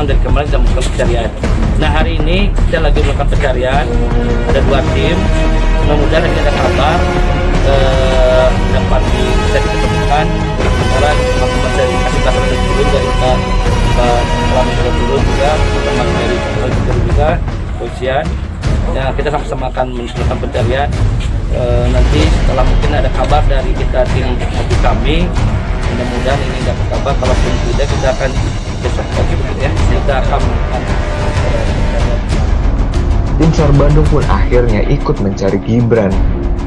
memang dari kemarin kita melakukan pencarian. Nah hari ini kita lagi melakukan pencarian, ada 2 tim. Mudah-mudahan nanti ada kabar dapat bisa diketemukan orang teman-teman dari kasih pasar turun dari kita telah turun juga teman dari juga polisian. Ya kita sama-sama akan melakukan pencarian. Nanti setelah mungkin ada kabar dari kita tim kami, mudah-mudahan ini dapat kabar. Kalaupun tidak kita akan besok pagi ya kita akan Tim SAR Bandung pun akhirnya ikut mencari Gibran,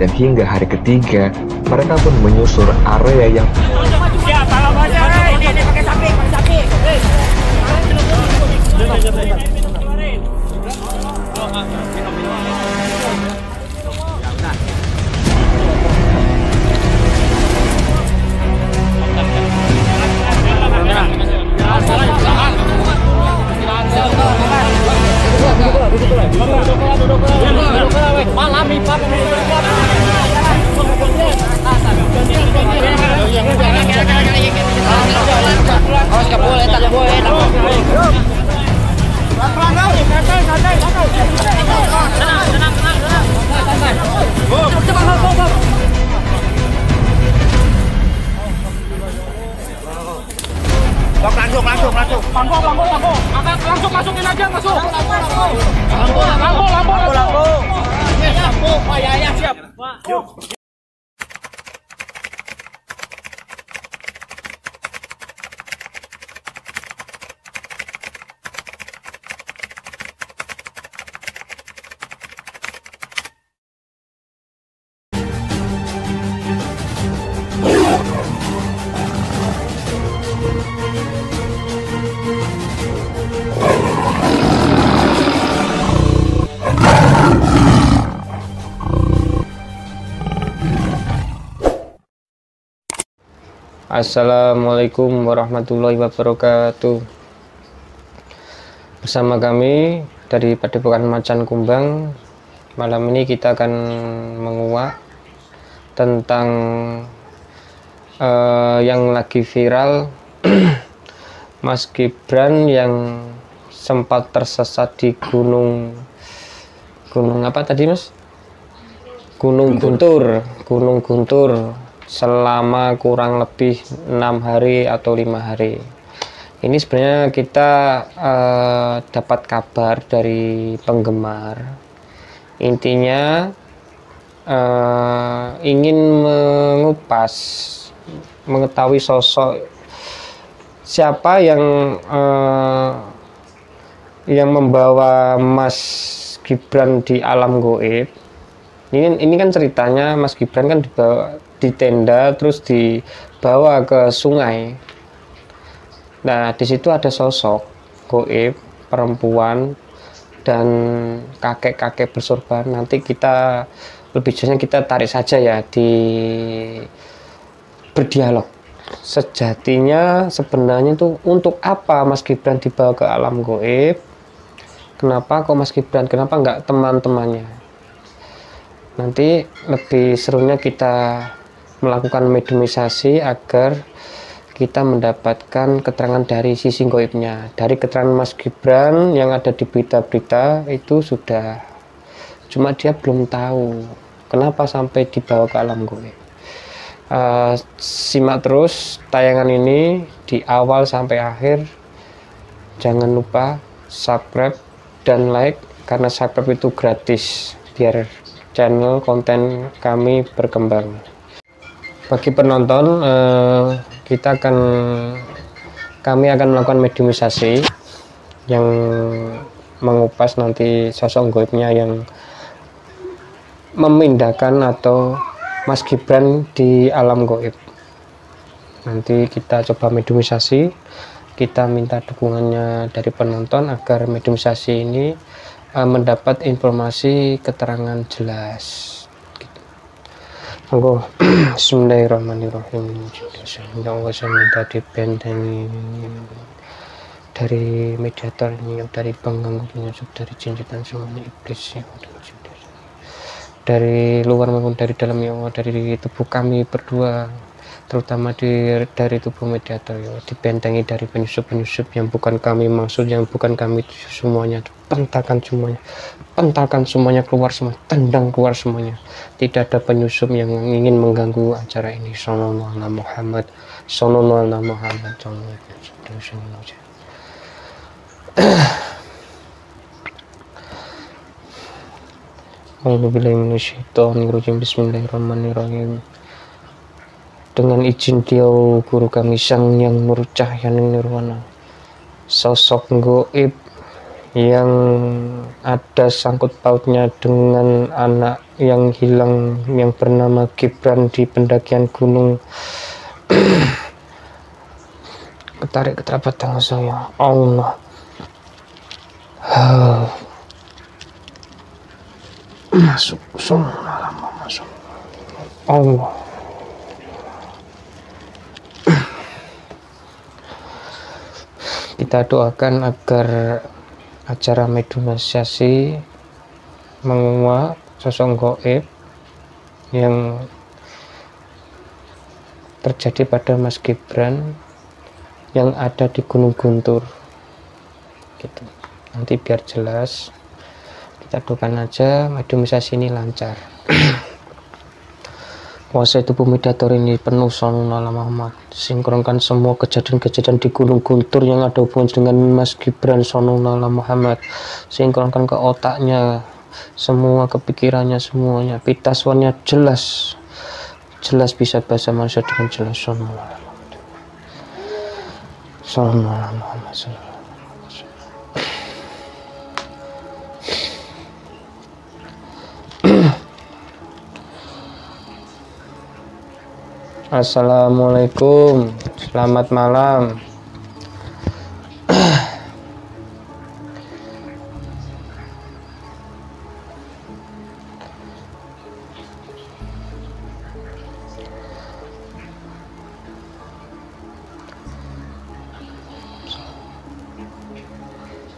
dan hingga hari ketiga mereka pun menyusur area yang langsung masukin aja, masuk. Lampu. Ya, siap. Assalamualaikum warahmatullahi wabarakatuh. Bersama kami dari Padepokan Macan Kumbang, malam ini kita akan menguak tentang yang lagi viral Mas Gibran yang sempat tersesat di gunung apa tadi Mas? Gunung Guntur selama kurang lebih 6 hari atau 5 hari. Ini sebenarnya kita dapat kabar dari penggemar. Intinya ingin mengupas, mengetahui sosok siapa yang membawa Mas Gibran di alam goib. Ini kan ceritanya Mas Gibran kan dibawa di tenda terus dibawa ke sungai. Nah di situ ada sosok goib perempuan dan kakek-kakek bersorban. Nanti kita lebih jelasnya kita tarik saja ya di berdialog. Sejatinya sebenarnya itu untuk apa Mas Gibran dibawa ke alam goib? Kenapa kok Mas Gibran? Kenapa enggak teman-temannya? Nanti lebih serunya kita melakukan mediumisasi agar kita mendapatkan keterangan dari sisi goibnya. Dari keterangan Mas Gibran yang ada di berita-berita itu sudah, cuma dia belum tahu kenapa sampai dibawa ke alam goib. Simak terus tayangan ini di awal sampai akhir. Jangan lupa subscribe dan like, karena subscribe itu gratis biar channel konten kami berkembang. Bagi penonton, kami akan melakukan mediumisasi yang mengupas nanti sosok goibnya yang memindahkan atau Mas Gibran di alam goib. Nanti kita coba mediumisasi, kita minta dukungannya dari penonton agar mediumisasi ini mendapat informasi keterangan jelas. Gitu. Bismillahirrahmanirrahim. Allah saya minta dibentengi dari mediator ini, dari pengganggu penyusup, dari jinjitan semuanya iblis yang dari luar maupun dari dalam, ya Allah, dari tubuh kami berdua, terutama dari tubuh mediator ya, dibentengi dari penyusup-penyusup yang bukan kami maksud, yang bukan kami tuju semuanya. Pentalkan semuanya keluar semua, tendang keluar semuanya. Tidak ada penyusup yang ingin mengganggu acara ini. Sallallahu alaihi Muhammad, sallallahu alaihi Muhammad, sallallahu alaihi Muhammad. A'udzubillahiminasyaitonirrajim. Bismillahirrahmanirrahim. Dengan izin dia guru kami Sang Yang Nur Cahya Nirwana, sosok gaib yang ada sangkut pautnya dengan anak yang hilang yang bernama Gibran di pendakian gunung ketarik ke telapak tangan saya. Allah, masuk masuk Allah. Kita doakan agar acara medunasiasi menguak sosok gaib yang terjadi pada Mas Gibran yang ada di Gunung Guntur gitu. Nanti biar jelas, kita doakan aja medunasiasi ini lancar. Kuasa tubuh mediator ini penuh sallallahu Muhammad. Sinkronkan semua kejadian-kejadian di Gunung Guntur yang ada hubungan dengan Mas Gibran sallallahu Muhammad. Sinkronkan ke otaknya, semua kepikirannya, semuanya. Pitaswannya jelas bisa bahasa manusia dengan jelas. Sallallahu Muhammad. Assalamualaikum, selamat malam.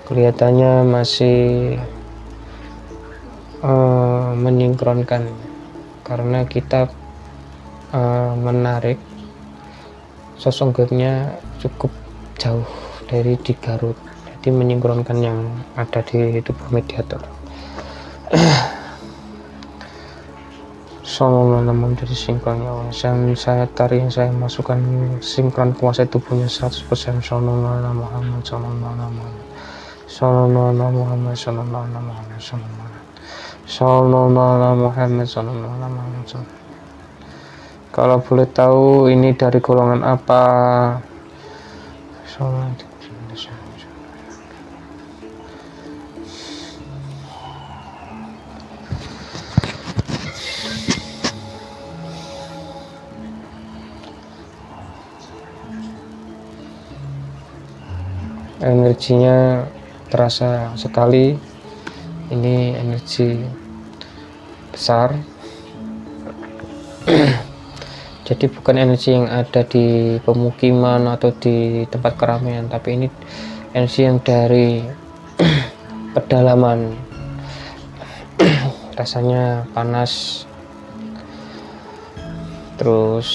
Kelihatannya masih menyinkronkan karena kita menarik sosok gaibnya cukup jauh dari di Garut, jadi menyinkronkan yang ada di tubuh mediator. Sallallahu dari sinkronnya saya tarik, yang saya masukkan sinkron kuasa tubuhnya 100%. Sallallahu Muhammad, sallallahu Muhammad, sallallahu Muhammad, sallallahu Muhammad, sallallahu Muhammad, sallallahu Muhammad. Kalau boleh tahu ini dari golongan apa? Energinya terasa sekali. Ini energi besar. Jadi bukan energi yang ada di pemukiman atau di tempat keramaian, tapi ini energi yang dari pedalaman. Rasanya panas, terus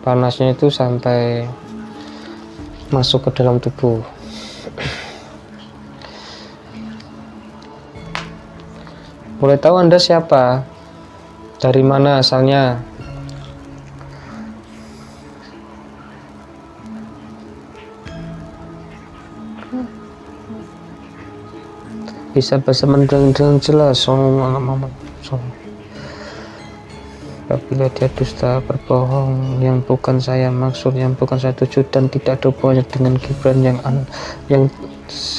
panasnya itu sampai masuk ke dalam tubuh. Boleh tahu Anda siapa? Dari mana asalnya? Bisa bahasa Mandarin dengan jelas. Apabila dia dusta, berbohong, yang bukan saya maksud, yang bukan saya tuju, dan tidak ada hubungannya dengan Gibran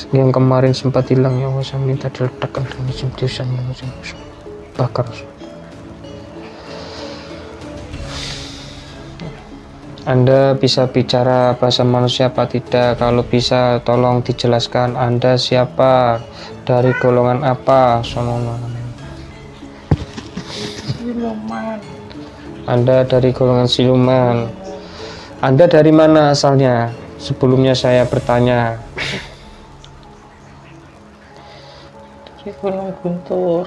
yang kemarin sempat hilang, ya saya minta diletakkan dengan jemtiusan yang bakar. Anda bisa bicara bahasa manusia apa tidak? Kalau bisa, tolong dijelaskan Anda siapa, dari golongan apa? Siluman. Anda dari golongan siluman. Anda dari mana asalnya? Sebelumnya saya bertanya. Dari Gunung Guntur.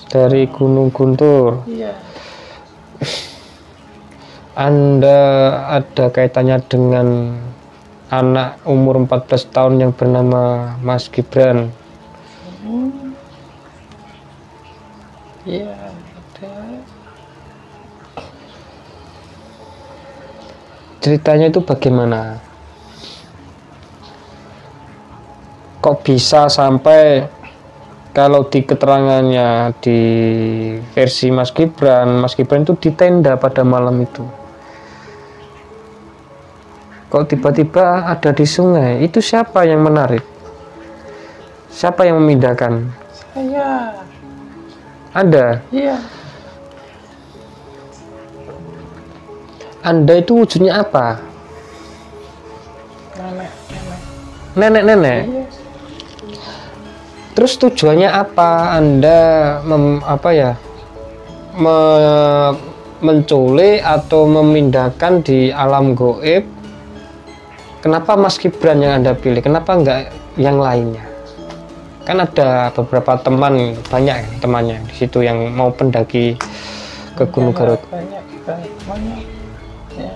Dari Gunung Guntur. Iya. Anda ada kaitannya dengan anak umur 14 tahun yang bernama Mas Gibran? Iya, ada. Ceritanya itu bagaimana? Kok bisa sampai, kalau di keterangannya di versi Mas Gibran itu di tenda pada malam itu. Kok tiba-tiba ada di sungai? Itu siapa yang menarik? Siapa yang memindahkan? Saya. Anda? Iya. Anda itu wujudnya apa? Nenek. Nenek-nenek? Iya. Terus tujuannya apa Anda menculik atau memindahkan di alam goib? Kenapa Mas Gibran yang Anda pilih? Kenapa enggak yang lainnya? Kan ada beberapa teman, banyak temannya di situ yang mau pendaki ke Gunung Garut. Banyak. Ya.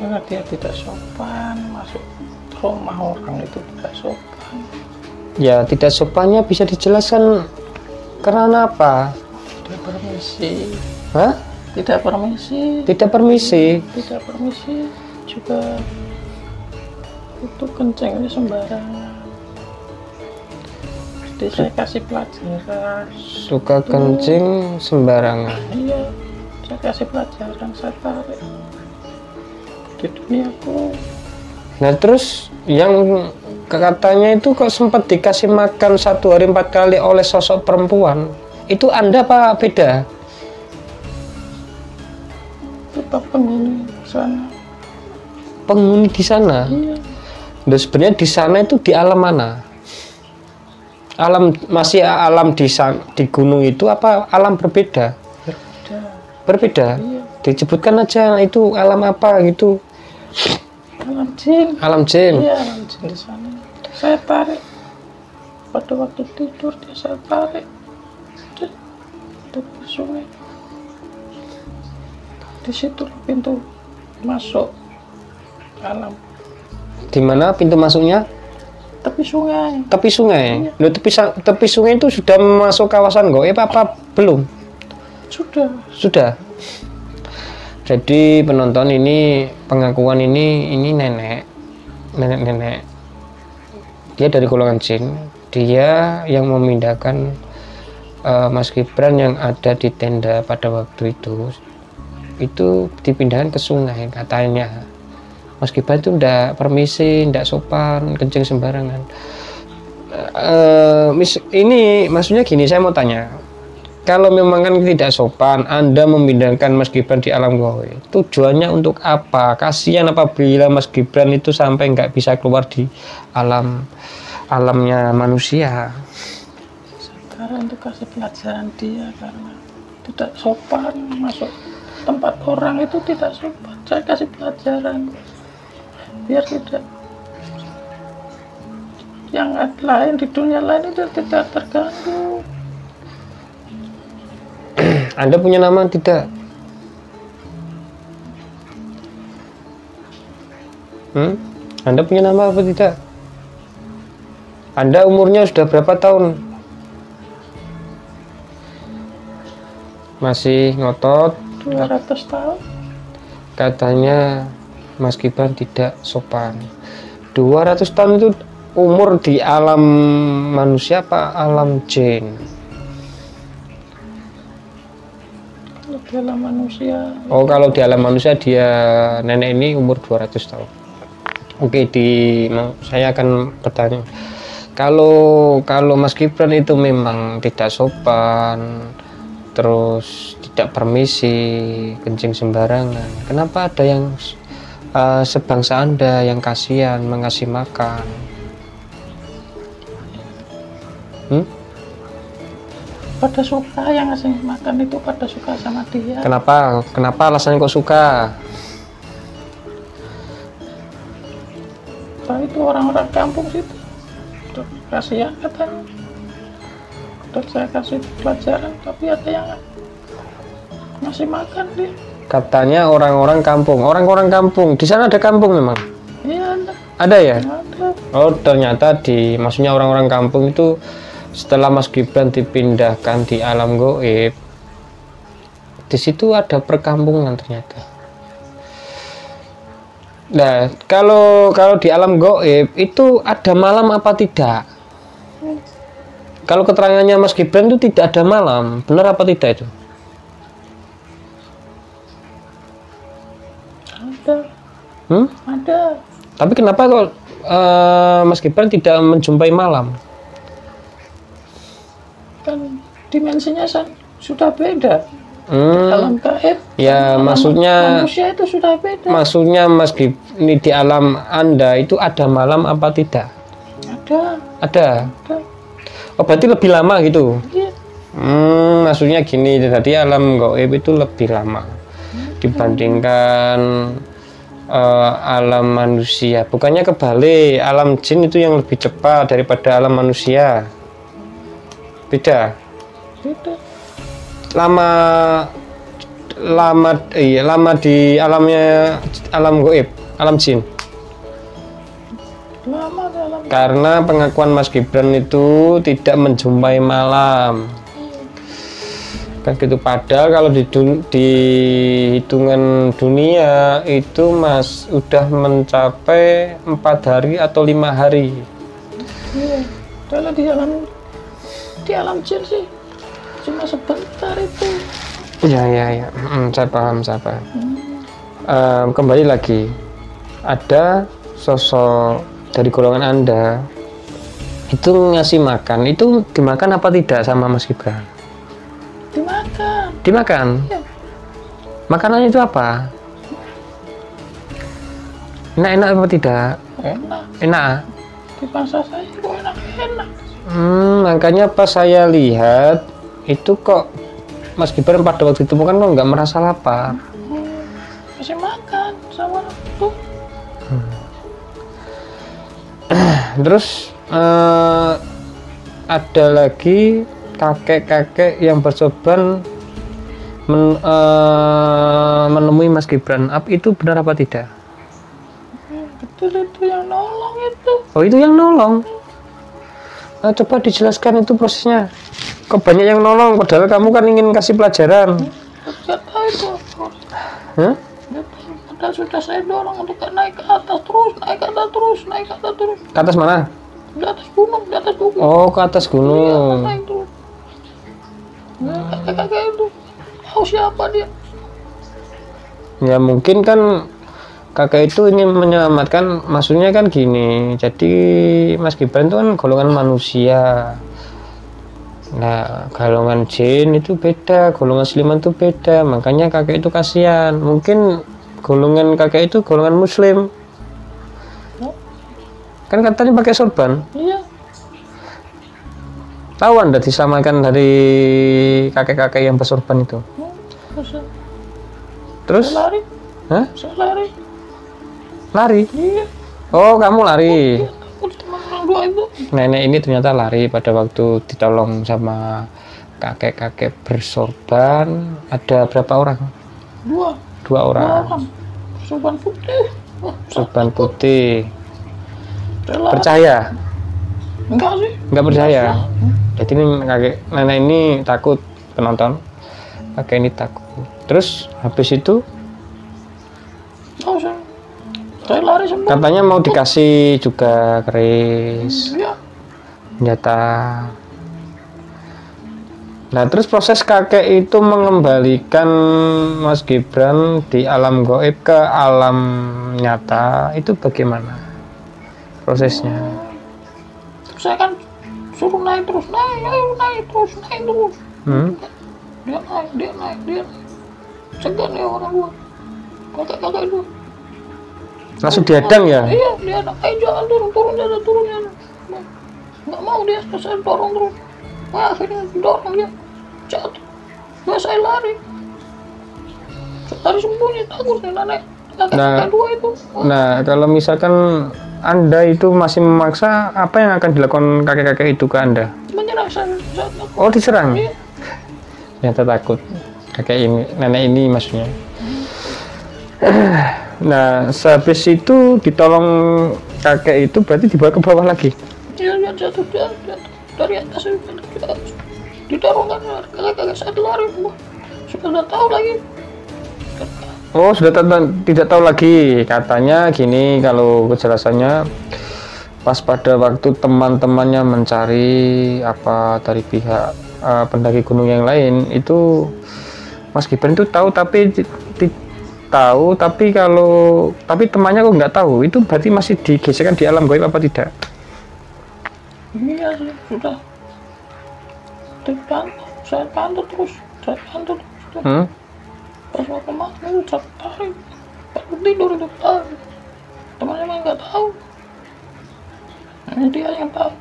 Karena dia tidak sopan, masuk rumah orang itu tidak sopan. Ya, tidak sopannya bisa dijelaskan karena apa? Tidak permisi. Hah? Tidak permisi. Tidak permisi. Tidak permisi juga. Itu kencengnya sembarangan. Jadi saya kasih pelajaran. Suka kencing sembarangan. Iya, saya kasih pelajaran, saya tarik di duniaku. Nah terus yang katanya itu kok sempat dikasih makan 1 hari 4 kali oleh sosok perempuan. Itu Anda apa beda? Tetap penghuni sana. Penghuni di sana? Iya. Nah, sebenarnya di sana itu di alam mana? Masih alam di gunung itu apa alam berbeda? Berbeda. Iya. Disebutkan aja itu alam apa gitu. Alam jin. Alam jin. Iya, alam jin di sana. Saya tarik. Pada waktu tidur dia saya tarik. Di sungai. Di situ pintu masuk alam. Di mana pintu masuknya? Tepi sungai. Tepi sungai. Iya. Loh, tepi sungai itu sudah masuk kawasan goib apa belum? Sudah. Jadi penonton ini, pengakuan ini nenek. Dia dari golongan jin. Dia yang memindahkan Mas Gibran yang ada di tenda pada waktu itu dipindahkan ke sungai katanya. Mas Gibran itu ndak permisi, ndak sopan, kencing sembarangan. Ini maksudnya gini, saya mau tanya, kalau memang kan tidak sopan Anda memindahkan Mas Gibran di alam goib, tujuannya untuk apa? Kasihan apabila Mas Gibran itu sampai nggak bisa keluar di alamnya manusia. Sekarang untuk kasih pelajaran dia karena tidak sopan masuk tempat orang itu tidak sopan. Saya kasih pelajaran biar tidak yang lain di dunia lain itu tidak terganggu. Anda punya nama tidak? Anda punya nama apa tidak? Anda umurnya sudah berapa tahun? Masih ngotot? 200 tahun. Katanya Mas Gibran tidak sopan. 200 tahun itu umur di alam manusia apa alam jin? Kalau di alam manusia. Oh, kalau di alam manusia dia nenek ini umur 200 tahun. Oke, saya akan bertanya. Kalau Mas Gibran itu memang tidak sopan, terus tidak permisi, kencing sembarangan, kenapa ada yang sebangsa Anda yang kasihan mengasih makan? Pada suka yang ngasih makan itu, pada suka sama dia. Kenapa alasannya kok suka? Itu orang-orang kampung situ kasihan katanya. Terus saya kasih pelajaran, tapi ada yang masih makan dia. Katanya orang-orang kampung. Orang-orang kampung. Di sana ada kampung memang? Iya ada. Ada ya? Ada. Oh, ternyata maksudnya orang-orang kampung itu setelah Mas Gibran dipindahkan di alam gaib, di situ ada perkampungan ternyata. Nah, kalau di alam gaib itu ada malam apa tidak? Kalau keterangannya Mas Gibran itu tidak ada malam, benar apa tidak itu? Ada. Ada. Tapi kenapa kok Mas Gibran tidak menjumpai malam? Kan dimensinya sudah beda. Alam gaib. Ya, alam maksudnya manusia itu sudah beda. Maksudnya Mas Gibran ini di alam Anda itu ada malam apa tidak? Ada. Ada. Ada. Oh, berarti lebih lama gitu. Iya. Maksudnya gini, tadi alam gaib itu lebih lama dibandingkan alam manusia. Bukannya kebalik, alam jin itu yang lebih cepat daripada alam manusia. Beda. Beda. Lama di alam gaib, alam jin. Lama dalam. Karena pengakuan Mas Gibran itu tidak menjumpai malam. Kan gitu, padahal kalau di hitungan dunia itu Mas udah mencapai 4 hari atau 5 hari. Iya. Kalau di alam jin sih cuma sebentar itu. Ya. Saya paham. Kembali lagi, ada sosok dari golongan Anda itu ngasih makan, itu dimakan apa tidak sama Mas Gibran? Dimakan. Ya. Makanannya itu apa? Enak apa tidak? Enak. Di pasar saya kok enak. Makanya pas saya lihat itu kok Mas Gibran pada waktu itu kan kok nggak merasa lapar. Masih makan sama tuh. Terus ada lagi kakek-kakek yang bersorban menemui Mas Gibran. Itu benar apa tidak? Betul, itu yang nolong itu. Oh, itu yang nolong. Coba dijelaskan itu prosesnya. Kok banyak yang nolong padahal kamu kan ingin kasih pelajaran. Nggak tahu itu. Hah? Padahal sudah saya dorong untuk naik ke atas terus, naik ke atas terus. Ke atas mana? Di atas gunung. Oh, ke atas gunung. Iya, naik terus. Kakek-kakek itu tahu siapa dia? Ya mungkin kan kakek itu ingin menyelamatkan, maksudnya kan gini. Jadi Mas Gibran itu kan golongan manusia. Nah, golongan jin itu beda, golongan siluman itu beda. Makanya kakek itu kasihan. Mungkin golongan kakek itu golongan muslim. Kan katanya pakai sorban. Iya. Tahu Anda diselamatkan dari kakek-kakek yang bersorban itu? Terus? Saya lari. Hah? Saya lari. Lari? Iya. Oh, kamu lari. Takut sama orang dua itu. Nenek ini ternyata lari pada waktu ditolong sama kakek-kakek bersorban. Ada berapa orang? Dua orang. Sorban putih. Sorban putih. Saya lari. Percaya? Enggak sih. Enggak percaya. Jadi ini nenek ini takut, penonton. Kakek ini takut. Terus habis itu Tahu saya lari semua. katanya mau dikasih juga keris, Iya. senjata. Nah, terus proses kakek itu mengembalikan Mas Gibran di alam gaib ke alam nyata itu bagaimana prosesnya? Saya kan suruh naik terus. Dia naik. Segan ya orang gua. Kakek itu. Langsung dihadang ya? Iya, dia ada. Ayo jangan turun jalan. Nggak mau dia, saya dorong terus. Wah, akhirnya dorong dia. Jatuh. Nah, saya lari. Saya lari sembunyi, takut nih nenek. Kakek dua itu. Nah, kalau misalkan Anda itu masih memaksa, apa yang akan dilakukan kakek-kakek itu ke Anda? Menyerah saya takut. Oh, diserang? Iya. Ternyata takut. kakek ini, nenek ini maksudnya. Nah, sehabis itu ditolong kakek itu berarti dibawa ke bawah lagi. Dia jatuh dari atas itu didorong kan kakek saya lari, sudah tahu lagi. Oh, sudah tidak tahu lagi. Katanya gini, kalau kejelasannya pas pada waktu teman-temannya mencari apa dari pihak pendaki gunung yang lain itu Mas Gibran itu tahu tapi tapi temannya kok nggak tahu, itu berarti masih digeserkan di alam gaib apa tidak? Iya sih, sudah saya pantau terus. Pas mau kemana itu saya tarik, baru tidur itu tarik. Temannya mah nggak tahu, hanya dia yang tahu.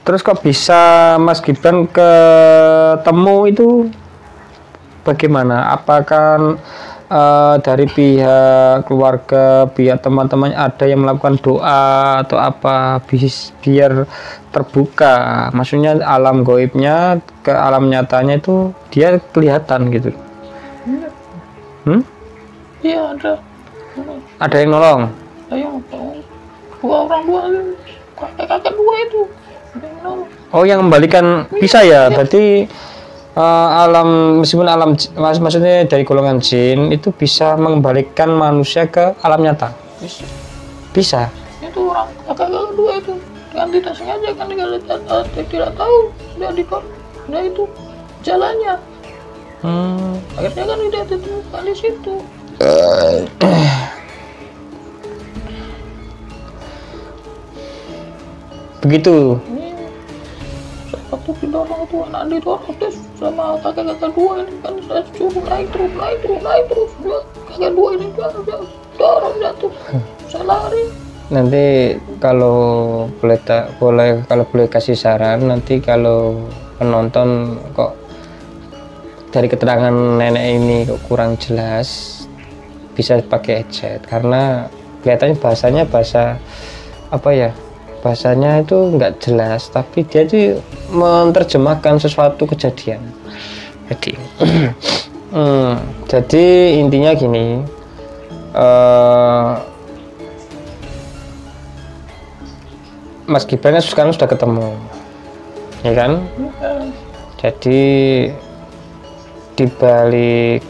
Terus kok bisa Mas Gibran ketemu itu bagaimana? Apakah dari pihak keluarga, pihak teman-teman ada yang melakukan doa atau apa biar terbuka? Maksudnya alam gaibnya ke alam nyatanya itu dia kelihatan gitu. Iya ada. Ada yang nolong? Ayo, dua kakek dua itu. Oh, yang membalikan bisa ya? Berarti alam, meskipun alam maksudnya dari golongan jin itu bisa mengembalikan manusia ke alam nyata. Bisa. Itu orang kakak dua itu kan tidak sengaja kan tidak tahu dia itu jalannya. Akhirnya kan tidak ditemukan di situ. Begitu. Waktu didorong itu anak didorong terus sama kakek dua ini kan saya suruh naik terus dia kakek dua ini dia dorong jatuh, saya lari. Nanti kalau boleh kasih saran, nanti kalau penonton kok dari keterangan nenek ini kok kurang jelas, bisa pakai headset karena kelihatannya bahasa apa ya, bahasanya itu nggak jelas, tapi dia tuh menerjemahkan sesuatu kejadian. Jadi intinya gini, Mas Gibran sekarang sudah ketemu, ya kan? Jadi dibalik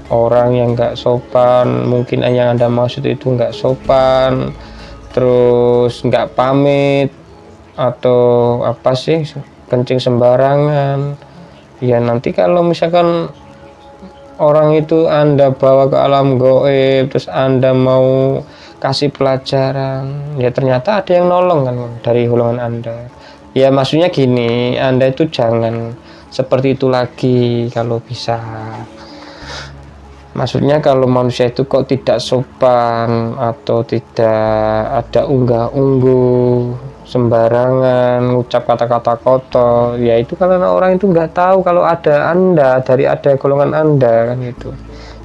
orang yang nggak sopan, mungkin yang Anda maksud itu nggak sopan, terus nggak pamit atau apa sih, kencing sembarangan ya, nanti kalau misalkan orang itu Anda bawa ke alam gaib terus Anda mau kasih pelajaran, ya ternyata ada yang nolong kan dari golongan Anda. Ya maksudnya gini, Anda itu jangan seperti itu lagi kalau bisa. Maksudnya kalau manusia itu kok tidak sopan atau tidak ada unggah-ungguh sembarangan ngucap kata-kata kotor, ya itu karena orang itu nggak tahu kalau ada Anda, dari ada golongan Anda kan gitu.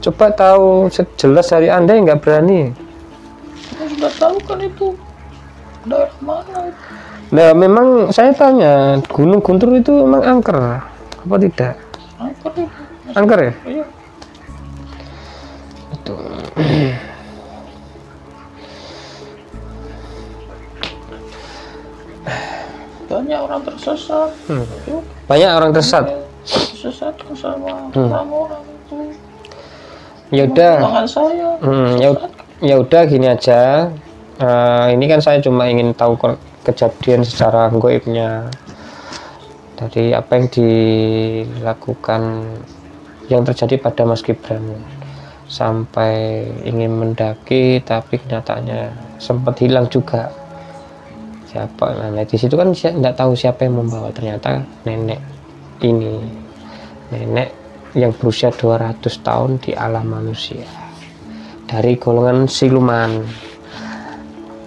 Coba tahu jelas dari Anda yang nggak berani. Saya sudah tahu kan itu daerah mana itu. Nah memang saya tanya, Gunung Guntur itu memang angker apa tidak? Angker itu. Angker ya? Iya. Banyak orang tersesat. Banyak orang tersesat. Tersesatkan sama orang-orang itu. Ya udah. Tangan saya. Ya udah gini aja. Ini kan saya cuma ingin tahu kejadian secara gaibnya. Dari apa yang dilakukan, yang terjadi pada Mas Gibran sampai ingin mendaki tapi kenyataannya sempat hilang juga. Siapa? Nah di situ kan nggak tahu siapa yang membawa, ternyata nenek ini, nenek yang berusia 200 tahun di alam manusia dari golongan siluman.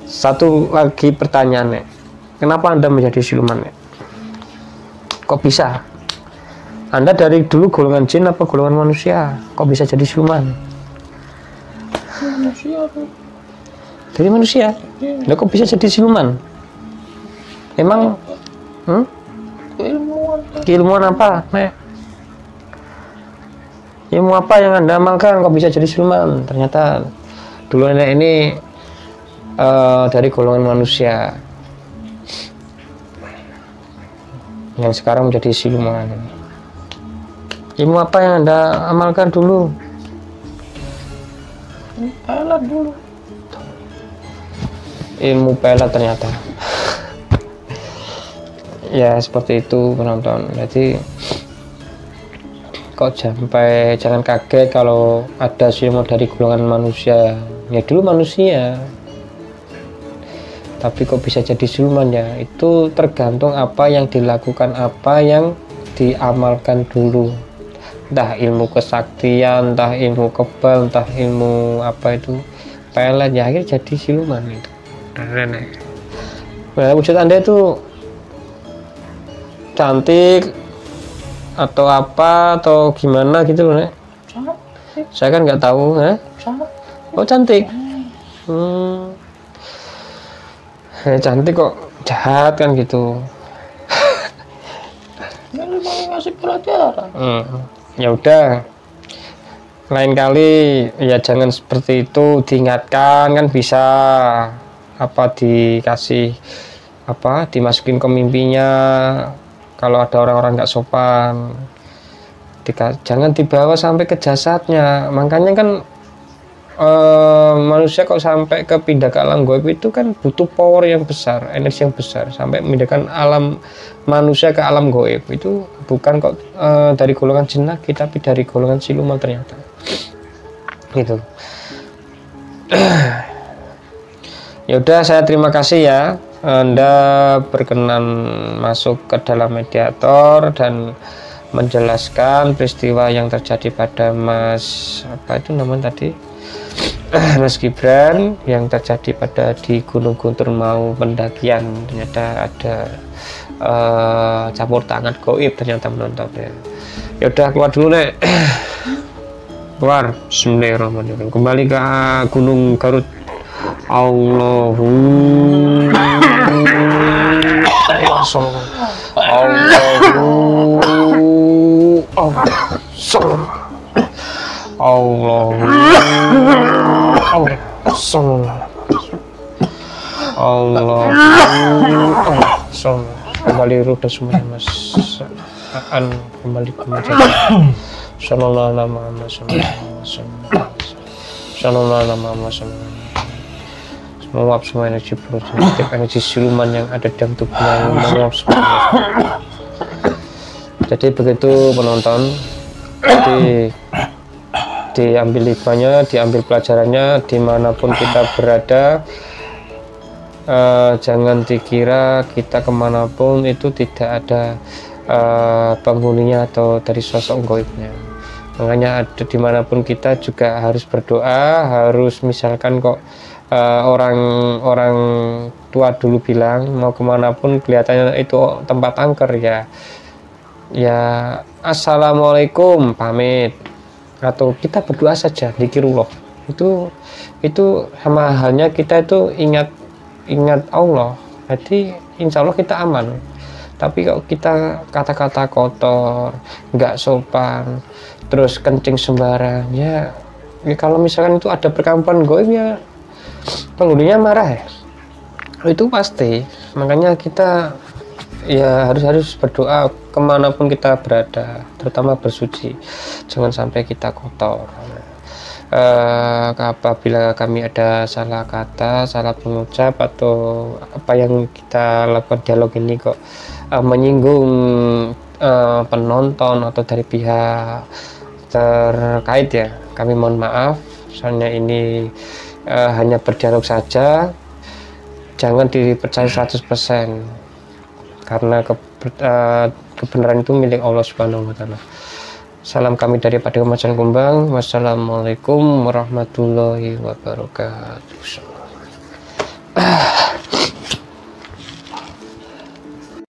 Satu lagi pertanyaan, Nek. Kenapa Anda menjadi siluman, Nek? Kok bisa? Anda dari dulu golongan jin apa golongan manusia? Kok bisa jadi siluman? Manusia tuh. Dari manusia? Nah, kok bisa jadi siluman? Emang? Keilmuan Keilmuan apa, Nek? Ilmu apa yang Anda amalkan kok bisa jadi siluman? Ternyata dulu nenek ini dari golongan manusia yang sekarang menjadi siluman. Ilmu apa yang Anda amalkan dulu? Pelet dulu. Ilmu pelet ternyata. Ya seperti itu penonton. Jadi kok sampai jangan kaget kalau ada siluman dari golongan manusia. Ya dulu manusia, tapi kok bisa jadi siluman ya? Itu tergantung apa yang dilakukan, apa yang diamalkan dulu. Entah ilmu kesaktian, entah ilmu kebal, entah ilmu apa itu pelet, ya akhirnya jadi siluman itu. Nah, wujud Anda itu cantik atau apa atau gimana gitu loh, Nek? Cantik. Saya kan nggak tahu, Cantik. Oh cantik. Cantik kok jahat kan gitu. Ini mau ngasih pelajaran. Ya udah, lain kali ya jangan seperti itu, diingatkan kan bisa, apa dikasih apa dimasukin ke mimpinya kalau ada orang-orang nggak sopan, jangan dibawa sampai ke jasadnya. Makanya kan manusia kok sampai ke pindah ke alam gaib itu kan butuh power yang besar, energi yang besar, sampai memindahkan alam manusia ke alam gaib itu bukan kok dari golongan jin lagi, tapi dari golongan siluman ternyata gitu. Ya udah, saya terima kasih ya Anda berkenan masuk ke dalam mediator dan menjelaskan peristiwa yang terjadi pada Mas apa itu namanya tadi, Mas Gibran, yang terjadi pada di Gunung Guntur mau pendakian. Ternyata ada campur tangan gaib ternyata menonton ya. Ya udah, keluar dulu, Nek. Keluar. Bismillahirrahmanirrahim. Kembali ke Gunung Garut. Allahu kembali rute semuanya, Mas Aan, kembali ke majalah. Sallallahu alaihi wasallam. Menguap semua energi buruk, setiap energi siluman yang ada dalam tubuhnya, menguap semua. Jadi begitu penonton, jadi diambil hikmahnya, diambil pelajarannya dimanapun kita berada. Jangan dikira kita kemanapun itu tidak ada penghuninya atau dari sosok gaibnya. Makanya ada dimanapun kita juga harus berdoa, harus misalkan kok orang-orang tua dulu bilang mau kemanapun kelihatannya itu tempat angker ya assalamualaikum pamit, atau kita berdoa saja dzikirullah, itu sama halnya kita itu ingat Allah, jadi insya Allah kita aman. Tapi kalau kita kata-kata kotor, nggak sopan, terus kencing sembarang, ya kalau misalkan itu ada perkampungan gaib ya penghuninya marah ya, itu pasti. Makanya kita ya harus berdoa kemanapun kita berada, terutama bersuci, jangan sampai kita kotor. Apabila kami ada salah kata, salah pengucap, atau apa yang kita lakukan dialog ini kok menyinggung penonton atau dari pihak terkait, ya kami mohon maaf. Soalnya ini hanya berdialog saja, jangan dipercaya 100%, karena kebenaran itu milik Allah Subhanahu wa Ta'ala. Salam kami dari Padepokan Macan Kumbang. Wassalamualaikum warahmatullahi wabarakatuh.